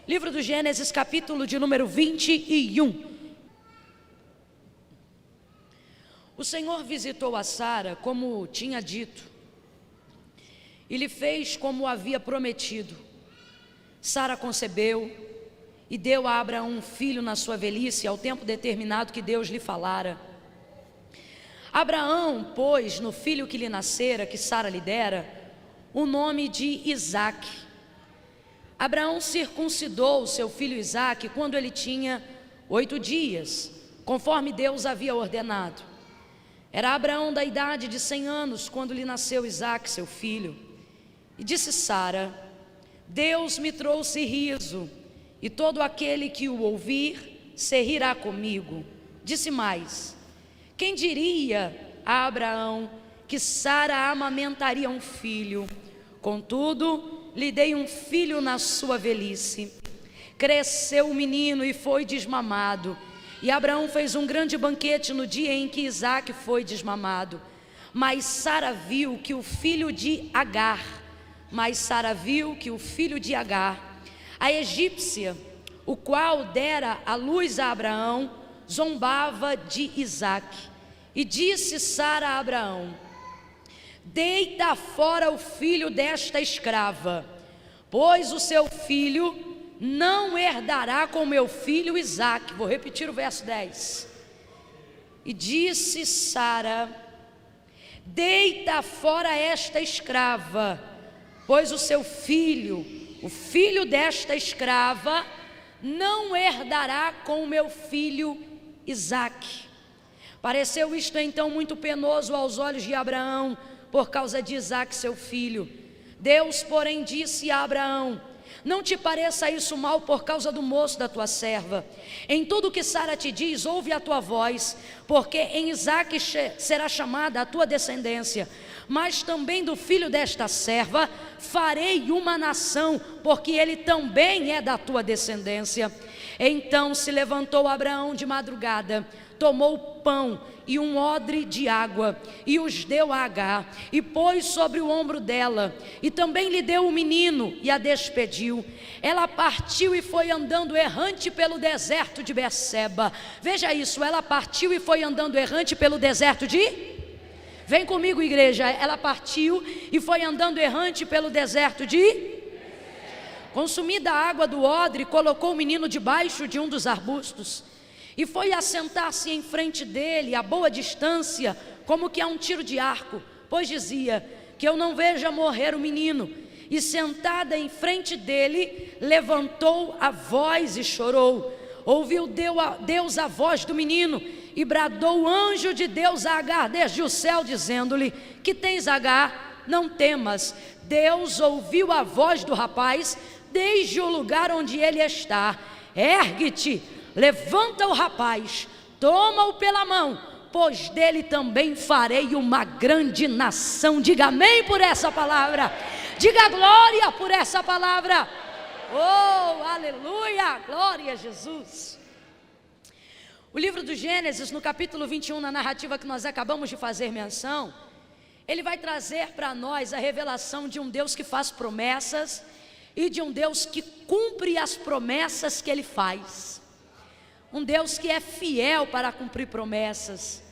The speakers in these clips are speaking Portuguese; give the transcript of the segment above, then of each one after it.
Livro do Gênesis, capítulo de número 21. O Senhor visitou a Sara como tinha dito, e lhe fez como havia prometido. Sara concebeu e deu a Abraão um filho na sua velhice, ao tempo determinado que Deus lhe falara. Abraão pôs no filho que lhe nascera, que Sara lhe dera, o nome de Isaque. Abraão circuncidou seu filho Isaque quando ele tinha 8 dias, conforme Deus havia ordenado. Era Abraão da idade de 100 anos quando lhe nasceu Isaque, seu filho. E disse Sara: Deus me trouxe riso, e todo aquele que o ouvir se rirá comigo. Disse mais: quem diria a Abraão que Sara amamentaria um filho? Contudo, lhe dei um filho na sua velhice. Cresceu o menino e foi desmamado. E Abraão fez um grande banquete no dia em que Isaque foi desmamado. Mas Sara viu que o filho de Agar, a egípcia, o qual dera a luz a Abraão, zombava de Isaque. E disse Sara a Abraão: deita fora o filho desta escrava, pois o seu filho não herdará com meu filho Isaque. Vou repetir o verso 10. E disse Sara: deita fora esta escrava, pois o seu filho, o filho desta escrava, não herdará com meu filho Isaque. Pareceu isto então muito penoso aos olhos de Abraão, por causa de Isaque seu filho. Deus, porém, disse a Abraão: não te pareça isso mal por causa do moço da tua serva. Em tudo que Sara te diz, ouve a tua voz, porque em Isaque será chamada a tua descendência. Mas também do filho desta serva farei uma nação, porque ele também é da tua descendência. Então se levantou Abraão de madrugada, tomou pão e um odre de água, e os deu a Agar, e pôs sobre o ombro dela, e também lhe deu o menino, e a despediu. Ela partiu e foi andando errante pelo deserto de Berseba. Veja isso, ela partiu e foi andando errante pelo deserto de... Vem comigo, igreja. Ela partiu e foi andando errante pelo deserto de... Consumida a água do odre, colocou o menino debaixo de um dos arbustos, e foi assentar-se em frente dele, a boa distância, como que a um tiro de arco, pois dizia: que eu não veja morrer o menino. E sentada em frente dele, levantou a voz e chorou. Ouviu Deus a voz do menino, e bradou o anjo de Deus a Agar desde o céu, dizendo-lhe: que tens, Agar? Não temas. Deus ouviu a voz do rapaz desde o lugar onde ele está. Ergue-te, levanta o rapaz, toma-o pela mão, pois dele também farei uma grande nação. Diga amém por essa palavra. Diga glória por essa palavra. Oh, aleluia, glória a Jesus. O livro do Gênesis, no capítulo 21, na narrativa que nós acabamos de fazer menção, ele vai trazer para nós a revelação de um Deus que faz promessas e de um Deus que cumpre as promessas que ele faz. Um Deus que é fiel para cumprir promessas,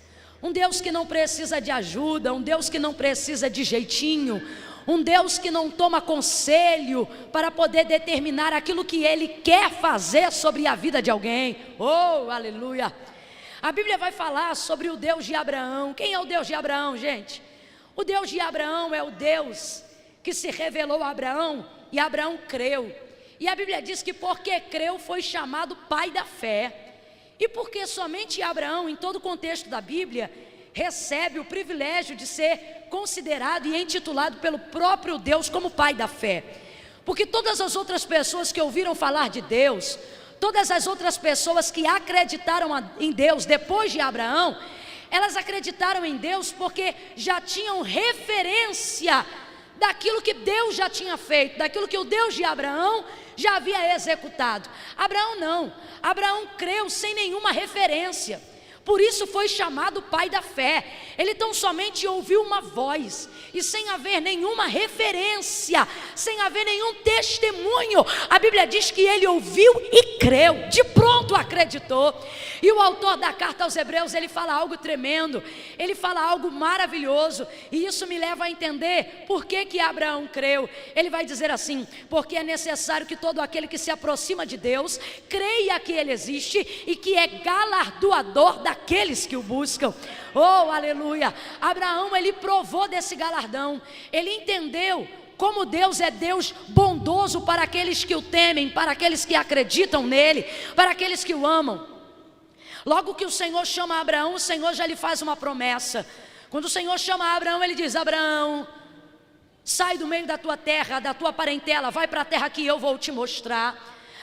um Deus que não precisa de ajuda, um Deus que não precisa de jeitinho, um Deus que não toma conselho para poder determinar aquilo que Ele quer fazer sobre a vida de alguém. Oh, aleluia! A Bíblia vai falar sobre o Deus de Abraão. Quem é o Deus de Abraão, gente? O Deus de Abraão é o Deus que se revelou a Abraão, e Abraão creu. E a Bíblia diz que porque creu foi chamado pai da fé. E porque somente Abraão, em todo o contexto da Bíblia, recebe o privilégio de ser considerado e intitulado pelo próprio Deus como pai da fé. Porque todas as outras pessoas que ouviram falar de Deus, todas as outras pessoas que acreditaram em Deus depois de Abraão, elas acreditaram em Deus porque já tinham referência daquilo que Deus já tinha feito, daquilo que o Deus de Abraão já havia executado. Abraão não. Abraão creu sem nenhuma referência. Por isso foi chamado pai da fé. Ele tão somente ouviu uma voz, e sem haver nenhuma referência, sem haver nenhum testemunho, a Bíblia diz que ele ouviu e creu, de pronto acreditou. E o autor da carta aos Hebreus, ele fala algo tremendo, ele fala algo maravilhoso, e isso me leva a entender por que Abraão creu. Ele vai dizer assim: porque é necessário que todo aquele que se aproxima de Deus creia que ele existe e que é galardoador daqueles que o buscam. Oh, aleluia! Abraão, ele provou desse galardão, ele entendeu como Deus é Deus bondoso para aqueles que o temem, para aqueles que acreditam nele, para aqueles que o amam. Logo que o Senhor chama Abraão, o Senhor já lhe faz uma promessa. Quando o Senhor chama Abraão, ele diz: Abraão, sai do meio da tua terra, da tua parentela, vai para a terra que eu vou te mostrar.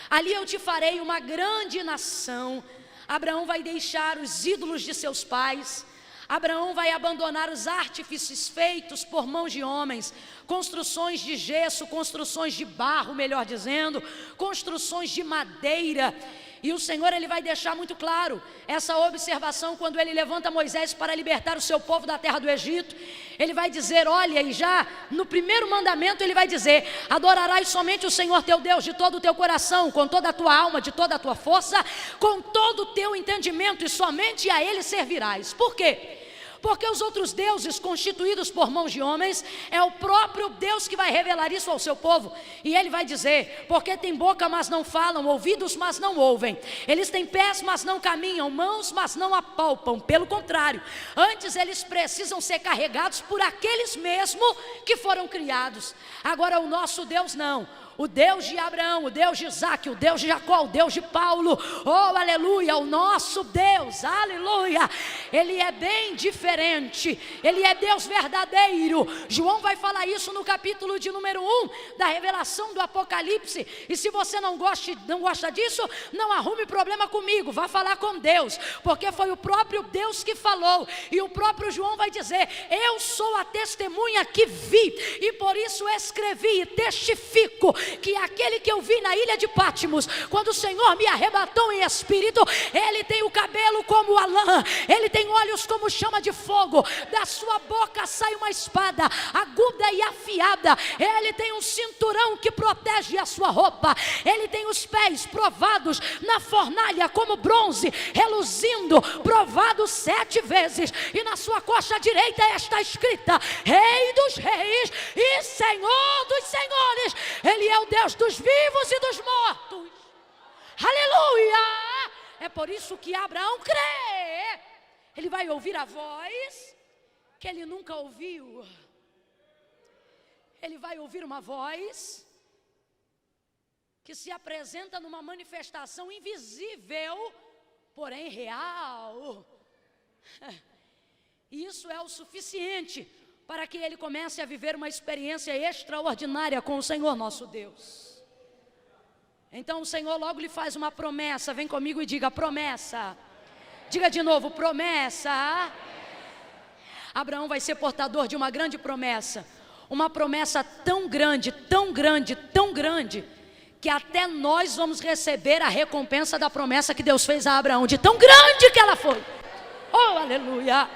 Ali eu te farei uma grande nação. Abraão vai deixar os ídolos de seus pais. Abraão vai abandonar os artifícios feitos por mãos de homens, construções de gesso, construções de barro, melhor dizendo, construções de madeira. E o Senhor, ele vai deixar muito claro essa observação quando ele levanta Moisés para libertar o seu povo da terra do Egito. Ele vai dizer, olha, e já no primeiro mandamento ele vai dizer: adorarás somente o Senhor teu Deus de todo o teu coração, com toda a tua alma, de toda a tua força, com todo o teu entendimento, e somente a ele servirás. Por quê? Porque os outros deuses constituídos por mãos de homens, é o próprio Deus que vai revelar isso ao seu povo. E ele vai dizer: porque tem boca mas não falam, ouvidos mas não ouvem, eles têm pés mas não caminham, mãos mas não apalpam. Pelo contrário, antes eles precisam ser carregados por aqueles mesmo que foram criados. Agora o nosso Deus não. O Deus de Abraão, o Deus de Isaac, o Deus de Jacó, o Deus de Paulo, oh aleluia, o nosso Deus, aleluia, ele é bem diferente, ele é Deus verdadeiro. João vai falar isso no capítulo de número 1 da revelação do Apocalipse. E se você não gosta disso, não arrume problema comigo, vá falar com Deus, porque foi o próprio Deus que falou. E o próprio João vai dizer: eu sou a testemunha que vi, e por isso escrevi e testifico que aquele que eu vi na ilha de Patmos, quando o Senhor me arrebatou em espírito, ele tem o cabelo como a lã, ele tem olhos como chama de fogo, da sua boca sai uma espada aguda e afiada, ele tem um cinturão que protege a sua roupa, ele tem os pés provados na fornalha como bronze, reluzindo, provados 7 vezes, e na sua coxa direita está escrita: Rei dos reis e Senhor dos senhores. Ele é o Deus dos vivos e dos mortos. Aleluia! É por isso que Abraão crê. Ele vai ouvir a voz que ele nunca ouviu. Ele vai ouvir uma voz que se apresenta numa manifestação invisível, porém real. Isso é o suficiente para que ele comece a viver uma experiência extraordinária com o Senhor nosso Deus. Então o Senhor logo lhe faz uma promessa. Vem comigo e diga: promessa. Diga de novo: promessa. Abraão vai ser portador de uma grande promessa. Uma promessa tão grande, tão grande, tão grande, que até nós vamos receber a recompensa da promessa que Deus fez a Abraão, de tão grande que ela foi. Oh, aleluia!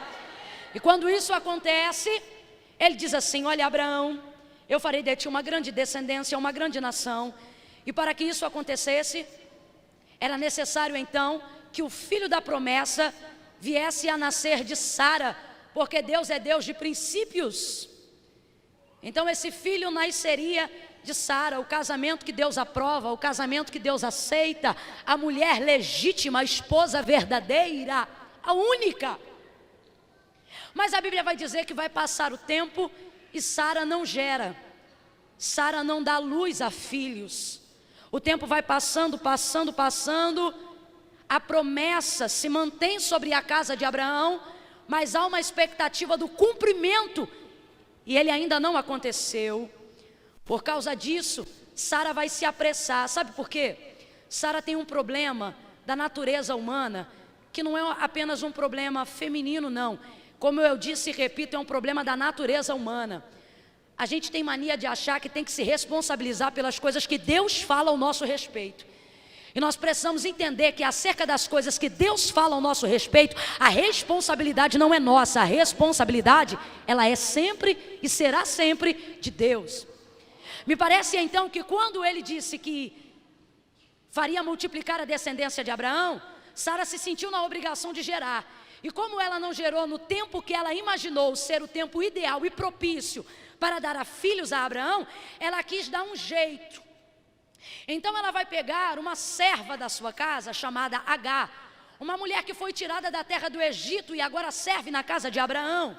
E quando isso acontece, ele diz assim: olha, Abraão, eu farei de ti uma grande descendência, uma grande nação. E para que isso acontecesse, era necessário então que o filho da promessa viesse a nascer de Sara, porque Deus é Deus de princípios. Então esse filho nasceria de Sara, o casamento que Deus aprova, o casamento que Deus aceita, a mulher legítima, a esposa verdadeira, a única. Mas a Bíblia vai dizer que vai passar o tempo e Sara não gera, Sara não dá luz a filhos. O tempo vai passando, a promessa se mantém sobre a casa de Abraão, mas há uma expectativa do cumprimento, e ele ainda não aconteceu. Por causa disso, Sara vai se apressar. Sabe por quê? Sara tem um problema da natureza humana, que não é apenas um problema feminino, não. Como eu disse e repito, é um problema da natureza humana. A gente tem mania de achar que tem que se responsabilizar pelas coisas que Deus fala ao nosso respeito. E nós precisamos entender que acerca das coisas que Deus fala ao nosso respeito, a responsabilidade não é nossa, a responsabilidade, ela é sempre e será sempre de Deus. Me parece então que quando ele disse que faria multiplicar a descendência de Abraão, Sara se sentiu na obrigação de gerar. E como ela não gerou no tempo que ela imaginou ser o tempo ideal e propício para dar a filhos a Abraão, ela quis dar um jeito. Então ela vai pegar uma serva da sua casa chamada Agar, uma mulher que foi tirada da terra do Egito e agora serve na casa de Abraão.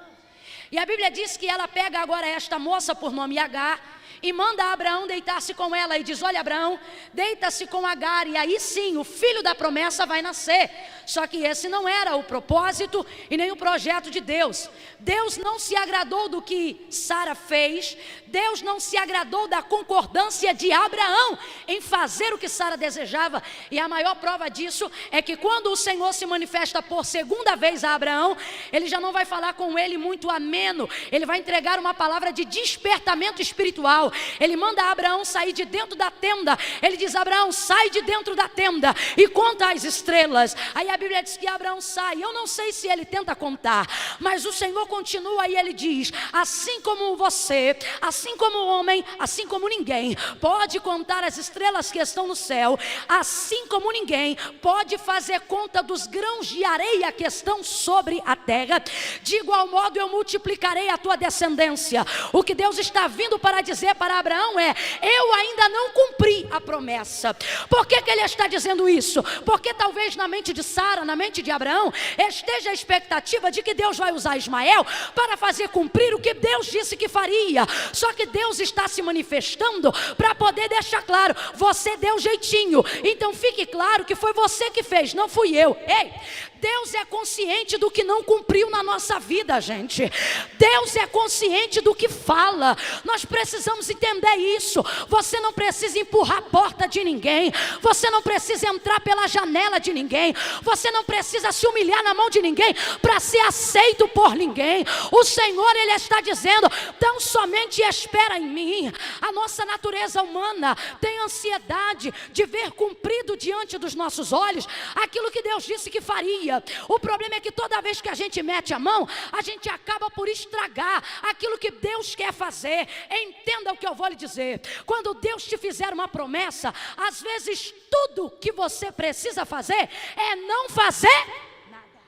E a Bíblia diz que ela pega agora esta moça por nome Agar e manda Abraão deitar-se com ela e diz: olha, Abraão, deita-se com Agar e aí sim o filho da promessa vai nascer. Só que esse não era o propósito e nem o projeto de Deus. Deus não se agradou do que Sara fez. Deus não se agradou da concordância de Abraão em fazer o que Sara desejava. E a maior prova disso é que quando o Senhor se manifesta por segunda vez a Abraão, ele já não vai falar com ele muito ameno. Ele vai entregar uma palavra de despertamento espiritual. Ele manda Abraão sair de dentro da tenda. Ele diz: Abraão, sai de dentro da tenda e conta as estrelas. Aí a Bíblia diz que Abraão sai. Eu não sei se ele tenta contar, mas o Senhor continua e ele diz: assim como você, assim como o homem, assim como ninguém pode contar as estrelas que estão no céu, assim como ninguém pode fazer conta dos grãos de areia que estão sobre a terra, de igual modo eu multiplicarei a tua descendência. O que Deus está vindo para dizer para Abraão é: eu ainda não cumpri a promessa. Por que ele está dizendo isso? Porque talvez na mente de Sara, na mente de Abraão, esteja a expectativa de que Deus vai usar Ismael para fazer cumprir o que Deus disse que faria. Só que Deus está se manifestando para poder deixar claro: você deu jeitinho, então fique claro que foi você que fez, não fui eu. Ei, Deus é consciente do que não cumpriu na nossa vida, gente. Deus é consciente do que fala. Nós precisamos entender isso. Você não precisa empurrar a porta de ninguém. Você não precisa entrar pela janela de ninguém. Você não precisa se humilhar na mão de ninguém para ser aceito por ninguém. O Senhor, Ele está dizendo: tão somente espera em mim. A nossa natureza humana tem ansiedade de ver cumprido diante dos nossos olhos aquilo que Deus disse que faria. O problema é que toda vez que a gente mete a mão, a gente acaba por estragar aquilo que Deus quer fazer. Entenda o que eu vou lhe dizer: quando Deus te fizer uma promessa, às vezes tudo que você precisa fazer é não fazer nada.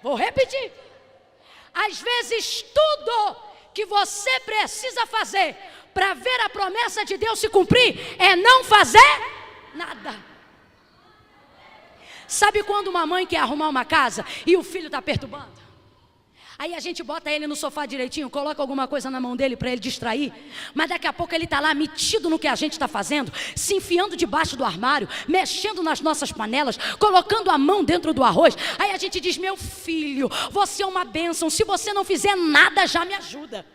Vou repetir: às vezes tudo que você precisa fazer para ver a promessa de Deus se cumprir é não fazer nada. Sabe quando uma mãe quer arrumar uma casa e o filho está perturbando? Aí a gente bota ele no sofá direitinho, coloca alguma coisa na mão dele para ele distrair, mas daqui a pouco ele está lá metido no que a gente está fazendo, se enfiando debaixo do armário, mexendo nas nossas panelas, colocando a mão dentro do arroz. Aí a gente diz: meu filho, você é uma bênção, se você não fizer nada já me ajuda.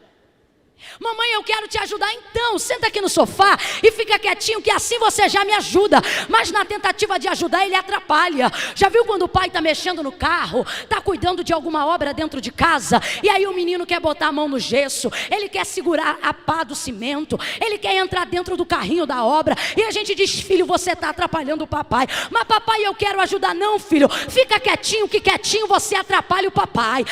Mamãe, eu quero te ajudar, então senta aqui no sofá e fica quietinho, que assim você já me ajuda. Mas na tentativa de ajudar, ele atrapalha. Já viu quando o pai está mexendo no carro, está cuidando de alguma obra dentro de casa, e aí o menino quer botar a mão no gesso, ele quer segurar a pá do cimento, ele quer entrar dentro do carrinho da obra, e a gente diz: filho, você está atrapalhando o papai. Mas papai, eu quero ajudar. Não, filho, fica quietinho, que quietinho você atrapalha o papai.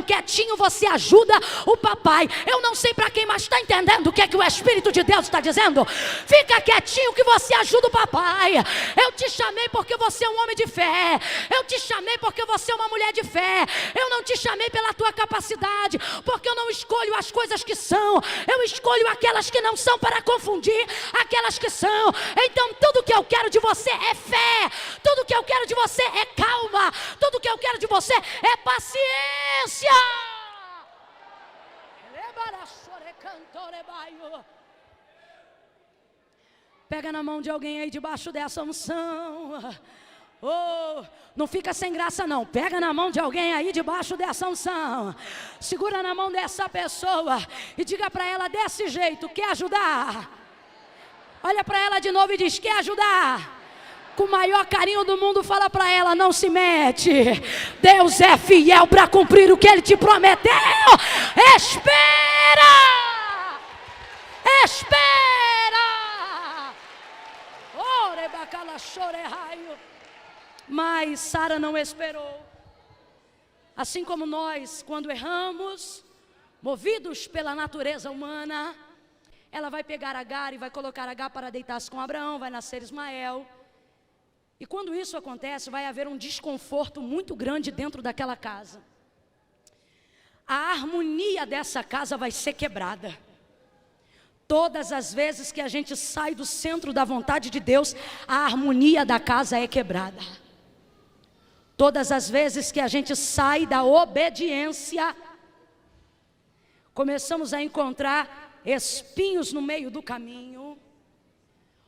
Quietinho você ajuda o papai. Eu não sei para quem, mas está entendendo o que é que o Espírito de Deus está dizendo? Fica quietinho que você ajuda o papai. Eu te chamei porque você é um homem de fé. Eu te chamei porque você é uma mulher de fé. Eu não te chamei pela tua capacidade, porque eu não escolho as coisas que são, eu escolho aquelas que não são para confundir aquelas que são. Então tudo que eu quero de você é fé. Tudo que eu quero de você é calma. Tudo que eu quero de você é paciência. Pega na mão de alguém aí debaixo dessa unção. Oh, não fica sem graça não. Pega na mão de alguém aí debaixo dessa unção. Segura na mão dessa pessoa e diga para ela desse jeito: quer ajudar? Olha para ela de novo e diz: quer ajudar? Com o maior carinho do mundo, fala para ela: não se mete. Deus é fiel para cumprir o que Ele te prometeu. Espera! Espera! Ore Mas Sara não esperou. Assim como nós, quando erramos, movidos pela natureza humana, ela vai pegar Agar e vai colocar Agar para deitar-se com Abraão, vai nascer Ismael. E quando isso acontece, vai haver um desconforto muito grande dentro daquela casa. A harmonia dessa casa vai ser quebrada. Todas as vezes que a gente sai do centro da vontade de Deus, a harmonia da casa é quebrada. Todas as vezes que a gente sai da obediência, começamos a encontrar espinhos no meio do caminho.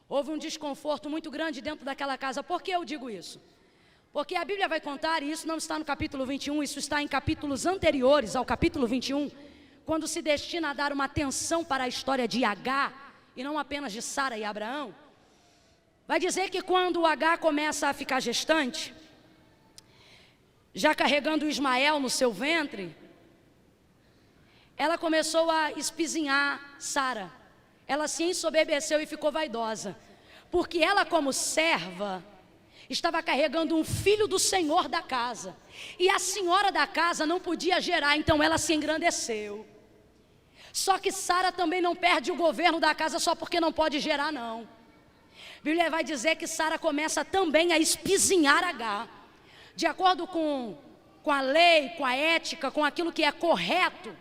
Houve um desconforto muito grande dentro daquela casa. Por que eu digo isso? Porque a Bíblia vai contar, e isso não está no capítulo 21, isso está em capítulos anteriores ao capítulo 21, quando se destina a dar uma atenção para a história de Agar, e não apenas de Sara e Abraão. Vai dizer que quando Agar começa a ficar gestante, já carregando Ismael no seu ventre, ela começou a espizinhar Sara. Ela se ensoberbeceu e ficou vaidosa, porque ela, como serva, estava carregando um filho do senhor da casa, e a senhora da casa não podia gerar, então ela se engrandeceu. Só que Sara também não perde o governo da casa só porque não pode gerar, não. A Bíblia vai dizer que Sara começa também a espizinhar Agar. De acordo com a lei, com a ética, com aquilo que é correto,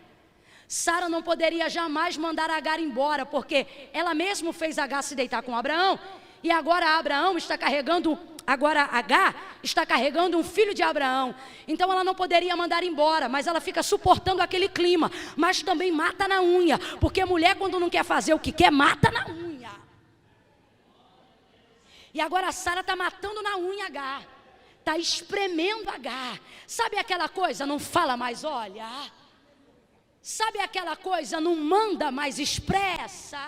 Sara não poderia jamais mandar Agar embora, porque ela mesma fez Agar se deitar com Abraão, e agora Agar está carregando um filho de Abraão. Então ela não poderia mandar embora, mas ela fica suportando aquele clima, mas também mata na unha, porque mulher, quando não quer fazer o que quer, mata na unha. E agora a Sara está matando na unha Agar, está espremendo Agar. Sabe aquela coisa, não fala mais, olha. Sabe aquela coisa, não manda mais, expressa.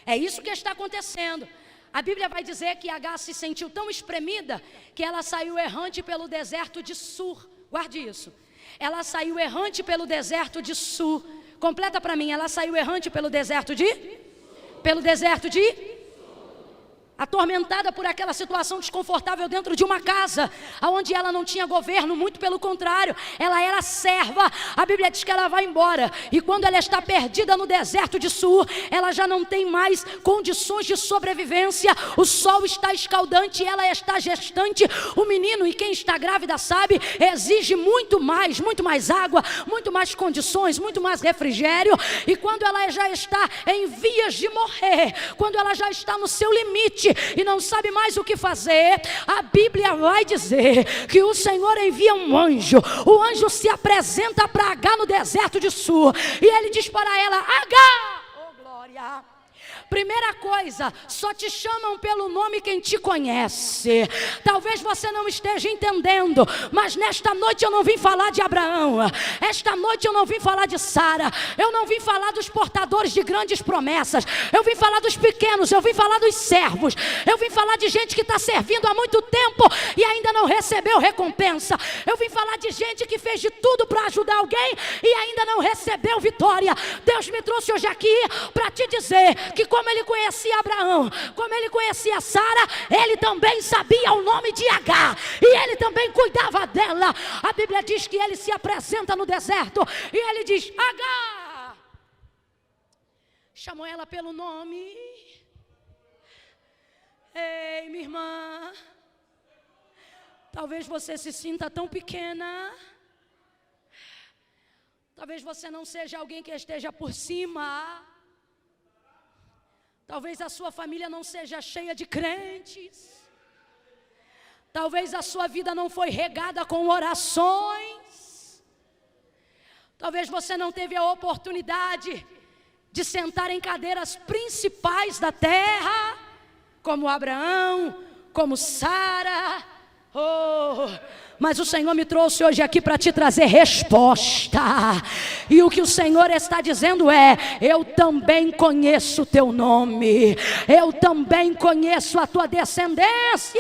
É isso que está acontecendo. A Bíblia vai dizer que Agar se sentiu tão espremida que ela saiu errante pelo deserto de Sur. Guarde isso. Ela saiu errante pelo deserto de Sur. Completa para mim. Ela saiu errante pelo deserto de? Atormentada por aquela situação desconfortável dentro de uma casa, onde ela não tinha governo, muito pelo contrário, ela era serva. A Bíblia diz que ela vai embora, e quando ela está perdida no deserto de Sur, ela já não tem mais condições de sobrevivência. O sol está escaldante, ela está gestante. O menino, e quem está grávida sabe, exige muito mais água, muito mais condições, muito mais refrigério. E quando ela já está em vias de morrer, quando ela já está no seu limite e não sabe mais o que fazer, a Bíblia vai dizer que o Senhor envia um anjo. O anjo se apresenta para Agar no deserto de Sur, e ele diz para ela: Agar, oh glória, primeira coisa, só te chamam pelo nome quem te conhece. Talvez você não esteja entendendo, mas nesta noite eu não vim falar de Abraão, esta noite eu não vim falar de Sara, eu não vim falar dos portadores de grandes promessas, eu vim falar dos pequenos, eu vim falar dos servos, eu vim falar de gente que está servindo há muito tempo e ainda não recebeu recompensa. Eu vim falar de gente que fez de tudo para ajudar alguém e ainda não recebeu vitória. Deus me trouxe hoje aqui para te dizer que, como ele conhecia Abraão, como ele conhecia Sara, ele também sabia o nome de Agar, e ele também cuidava dela. A Bíblia diz que ele se apresenta no deserto e ele diz: Agar. Chamou ela pelo nome. Ei, minha irmã, talvez você se sinta tão pequena, talvez você não seja alguém que esteja por cima, talvez a sua família não seja cheia de crentes, talvez a sua vida não foi regada com orações, talvez você não teve a oportunidade de sentar em cadeiras principais da terra, como Abraão, como Sara. Mas o Senhor me trouxe hoje aqui para te trazer resposta. E o que o Senhor está dizendo é: eu também conheço o teu nome, eu também conheço a tua descendência,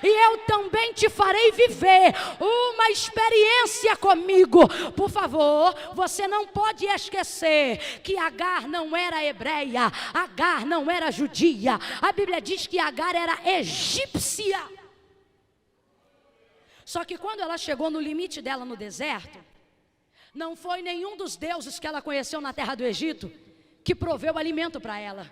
e eu também te farei viver uma experiência comigo. Por favor, você não pode esquecer que Agar não era hebreia, Agar não era judia. A Bíblia diz que Agar era egípcia. Só que quando ela chegou no limite dela no deserto, não foi nenhum dos deuses que ela conheceu na terra do Egito que proveu alimento para ela.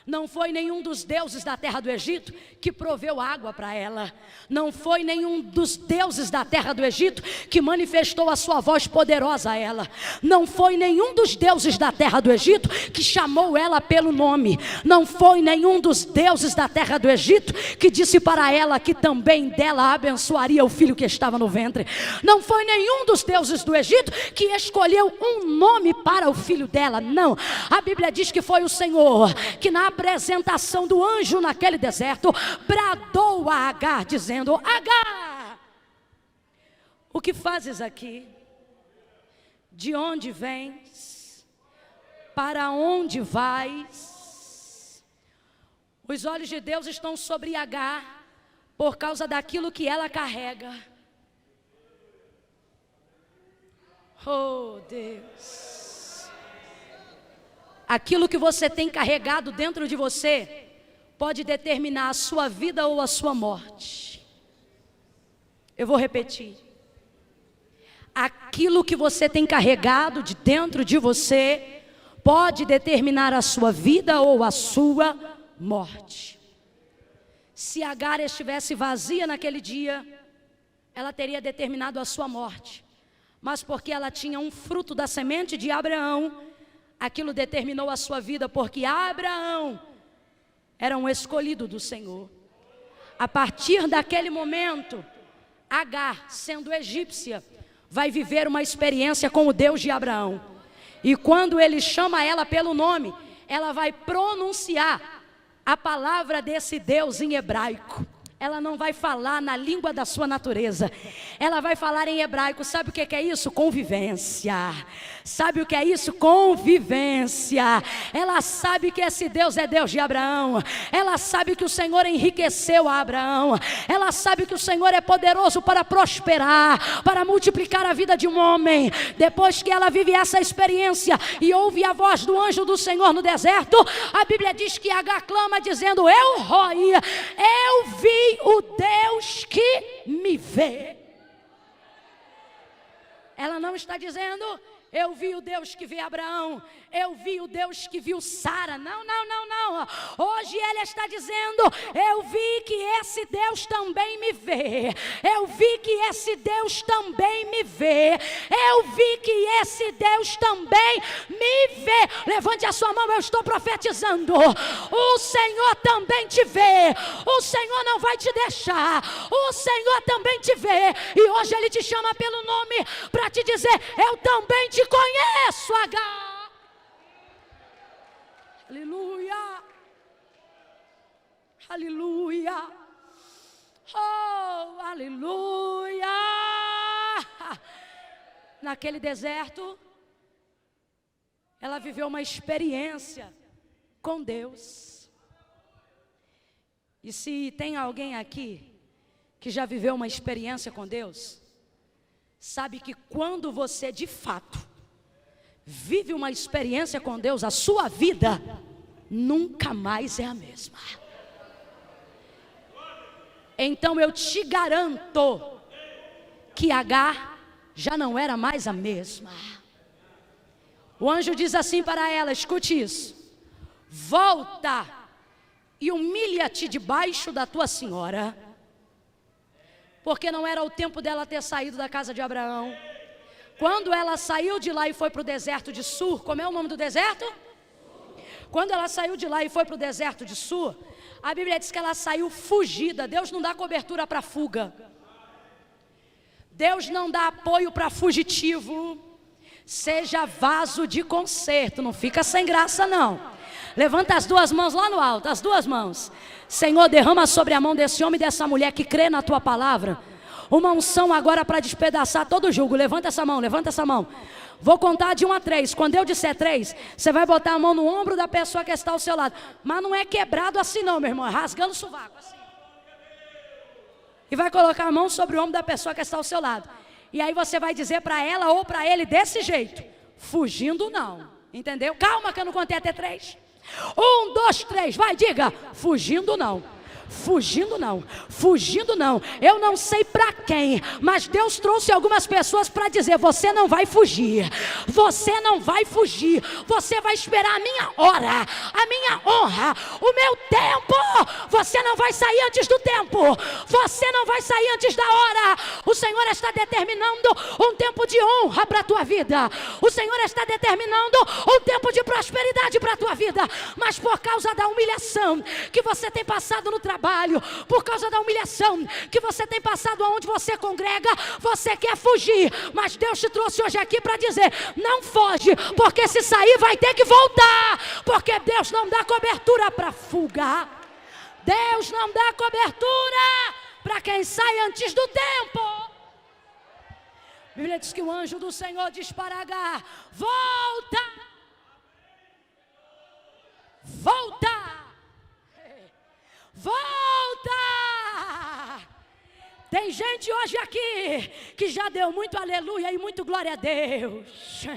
Não foi nenhum dos deuses da terra do Egito que proveu água para ela. Não foi nenhum dos deuses da terra do Egito que manifestou a sua voz poderosa a ela. Não foi nenhum dos deuses da terra do Egito que chamou ela pelo nome. Não foi nenhum dos deuses da terra do Egito que disse para ela que também dela abençoaria o filho que estava no ventre. Não foi nenhum dos deuses do Egito que escolheu um nome para o filho dela. Não, a Bíblia diz que foi o Senhor que na apresentação do anjo naquele deserto bradou a Agar dizendo: Agar, o que fazes aqui? De onde vens? Para onde vais? Os olhos de Deus estão sobre Agar por causa daquilo que ela carrega. Oh, Deus. Aquilo que você tem carregado dentro de você pode determinar a sua vida ou a sua morte. Eu vou repetir. Aquilo que você tem carregado de dentro de você pode determinar a sua vida ou a sua morte. Se Agar estivesse vazia naquele dia, ela teria determinado a sua morte. Mas porque ela tinha um fruto da semente de Abraão, aquilo determinou a sua vida, porque Abraão era um escolhido do Senhor. A partir daquele momento, Agar, sendo egípcia, vai viver uma experiência com o Deus de Abraão. E quando ele chama ela pelo nome, ela vai pronunciar a palavra desse Deus em hebraico. Ela não vai falar na língua da sua natureza. Ela vai falar em hebraico. Sabe o que é isso? Convivência. Sabe o que é isso? Convivência. Ela sabe que esse Deus é Deus de Abraão. Ela sabe que o Senhor enriqueceu a Abraão. Ela sabe que o Senhor é poderoso para prosperar, para multiplicar a vida de um homem. Depois que ela vive essa experiência e ouve a voz do anjo do Senhor no deserto, a Bíblia diz que Agar clama dizendo: eu roi, eu vi o Deus que me vê. Ela não está dizendo: eu vi o Deus que vê Abraão, eu vi o Deus que viu Sara. Não, não, não, não. Hoje ela está dizendo: eu vi que esse Deus também me vê. Eu vi que esse Deus também me vê. Eu vi que esse Deus também me vê. Levante a sua mão, eu estou profetizando. O Senhor também te vê. O Senhor não vai te deixar. O Senhor também te vê. E hoje Ele te chama pelo nome para te dizer: eu também te conheço, Agar. Aleluia, aleluia, oh, aleluia. Naquele deserto, ela viveu uma experiência com Deus. E se tem alguém aqui que já viveu uma experiência com Deus, sabe que quando você de fato vive uma experiência com Deus, a sua vida nunca mais é a mesma. Então eu te garanto que Agar já não era mais a mesma. O anjo diz assim para ela: escute isso, volta e humilha-te debaixo da tua senhora, porque não era o tempo dela ter saído da casa de Abraão. Quando ela saiu de lá e foi para o deserto de Sur, como é o nome do deserto? Quando ela saiu de lá e foi para o deserto de Sur, a Bíblia diz que ela saiu fugida. Deus não dá cobertura para fuga. Deus não dá apoio para fugitivo. Seja vaso de conserto, não fica sem graça não. Levanta as duas mãos lá no alto, as duas mãos. Senhor, derrama sobre a mão desse homem e dessa mulher que crê na tua palavra Uma unção agora para despedaçar todo o jugo. Levanta essa mão, levanta essa mão. Vou contar de 1 a 3. Quando eu disser 3, você vai botar a mão no ombro da pessoa que está ao seu lado. Mas não é quebrado assim não, meu irmão. É rasgando o sovaco assim. E vai colocar a mão sobre o ombro da pessoa que está ao seu lado. E aí você vai dizer para ela ou para ele desse jeito. Fugindo não. Entendeu? Calma que eu não contei até 3. 1, 2, 3. Vai, diga. Fugindo não. Fugindo não, fugindo não. Eu não sei para quem, mas Deus trouxe algumas pessoas para dizer: você não vai fugir, você não vai fugir, você vai esperar a minha hora, a minha honra, o meu tempo. Você não vai sair antes do tempo, você não vai sair antes da hora. O Senhor está determinando um tempo de honra para a tua vida, o Senhor está determinando um tempo de prosperidade para a tua vida. Mas por causa da humilhação que você tem passado no trabalho, por causa da humilhação que você tem passado aonde você congrega, você quer fugir, mas Deus te trouxe hoje aqui para dizer: não foge, porque se sair vai ter que voltar, porque Deus não dá cobertura para fuga, Deus não dá cobertura para quem sai antes do tempo. A Bíblia diz que o anjo do Senhor diz para Agar: volta, volta, volta. Tem gente hoje aqui que já deu muito aleluia e muito glória a Deus.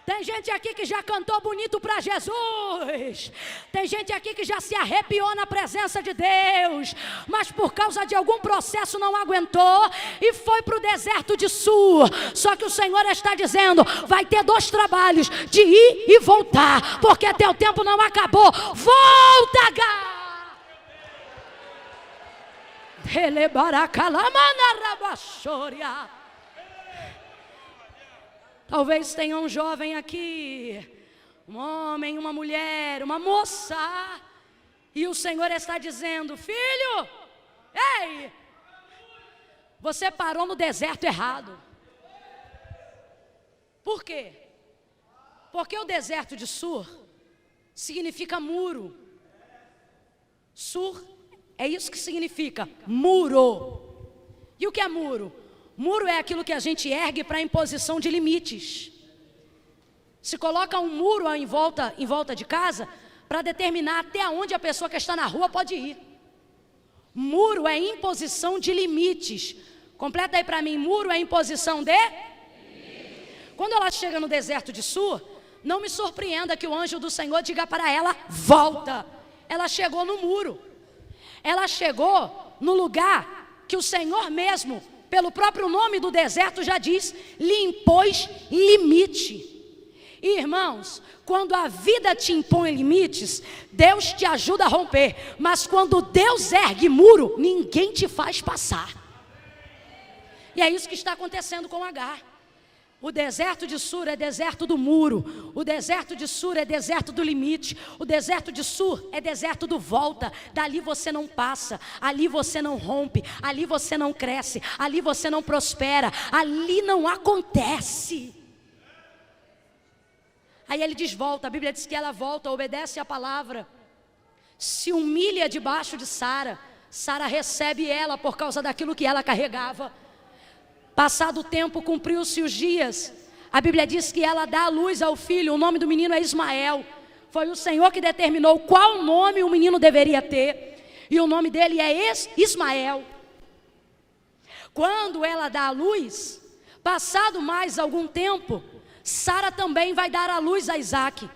Tem gente aqui que já cantou bonito para Jesus. Tem gente aqui que já se arrepiou na presença de Deus, mas por causa de algum processo não aguentou e foi para o deserto de Sur. Só que o Senhor está dizendo: vai ter 2 trabalhos, de ir e voltar, porque teu tempo não acabou. Volta, Agar. Talvez tenha um jovem aqui, um homem, uma mulher, uma moça, e o Senhor está dizendo: filho, ei, você parou no deserto errado. Por quê? Porque o deserto de Sur significa muro. Sur é isso que significa, muro. E o que é muro? Muro é aquilo que a gente ergue para imposição de limites. Se coloca um muro em volta de casa para determinar até onde a pessoa que está na rua pode ir. Muro é imposição de limites. Completa aí para mim: muro é imposição de limites. Quando ela chega no deserto de Sur, não me surpreenda que o anjo do Senhor diga para ela: volta. Ela chegou no muro. Ela chegou no lugar que o Senhor mesmo, pelo próprio nome do deserto, já diz: lhe impôs limite. E, irmãos, quando a vida te impõe limites, Deus te ajuda a romper. Mas quando Deus ergue muro, ninguém te faz passar. E é isso que está acontecendo com Agar. O deserto de Sur é deserto do muro. O deserto de Sur é deserto do limite. O deserto de Sur é deserto do volta. Dali você não passa, ali você não rompe, ali você não cresce, ali você não prospera, ali não acontece. Aí ele diz: volta. A Bíblia diz que ela volta, obedece a palavra, se humilha debaixo de Sara. Sara recebe ela por causa daquilo que ela carregava. Passado o tempo, cumpriu-se os dias. A Bíblia diz que ela dá à luz ao filho. O nome do menino é Ismael. Foi o Senhor que determinou qual nome o menino deveria ter. E o nome dele é Ismael. Quando ela dá à luz, passado mais algum tempo, Sara também vai dar à luz a Isaac.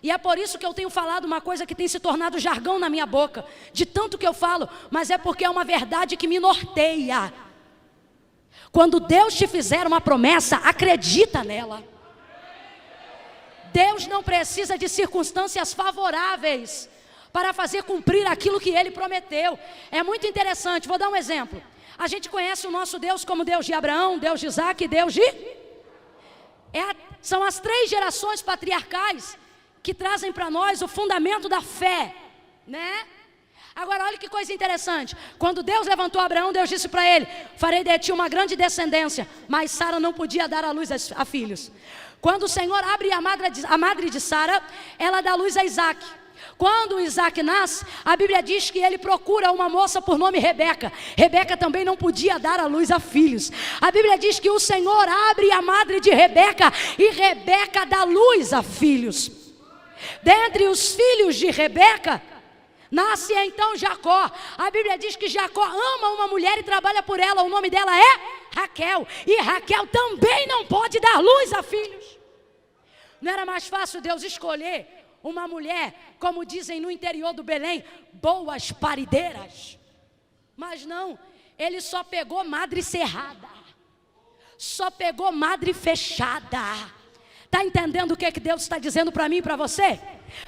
E é por isso que eu tenho falado uma coisa que tem se tornado jargão na minha boca, de tanto que eu falo, mas é porque é uma verdade que me norteia. Quando Deus te fizer uma promessa, acredita nela. Deus não precisa de circunstâncias favoráveis para fazer cumprir aquilo que Ele prometeu. É muito interessante, vou dar um exemplo. A gente conhece o nosso Deus como Deus de Abraão, Deus de Isaac e Deus de... São as 3 gerações patriarcais que trazem para nós o fundamento da fé, né? Agora olha que coisa interessante. Quando Deus levantou Abraão, Deus disse para ele: farei de ti uma grande descendência. Mas Sara não podia dar à luz a filhos. Quando o Senhor abre a madre de Sara, ela dá luz a Isaac. Quando Isaac nasce, a Bíblia diz que ele procura uma moça por nome Rebeca. Rebeca também não podia dar à luz a filhos. A Bíblia diz que o Senhor abre a madre de Rebeca e Rebeca dá luz a filhos. Dentre os filhos de Rebeca, nasce então Jacó. A Bíblia diz que Jacó ama uma mulher e trabalha por ela. O nome dela é Raquel. E Raquel também não pode dar luz a filhos. Não era mais fácil Deus escolher uma mulher, como dizem no interior do Belém, boas parideiras? Mas não, ele só pegou madre cerrada, só pegou madre fechada. Está entendendo o que Deus está dizendo para mim e para você?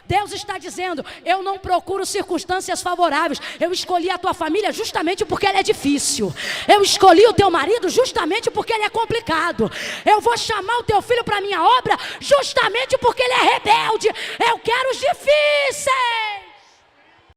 Deus está dizendo: eu não procuro circunstâncias favoráveis. Eu escolhi a tua família justamente porque ela é difícil. Eu escolhi o teu marido justamente porque ele é complicado. Eu vou chamar o teu filho para a minha obra justamente porque ele é rebelde. Eu quero os difíceis.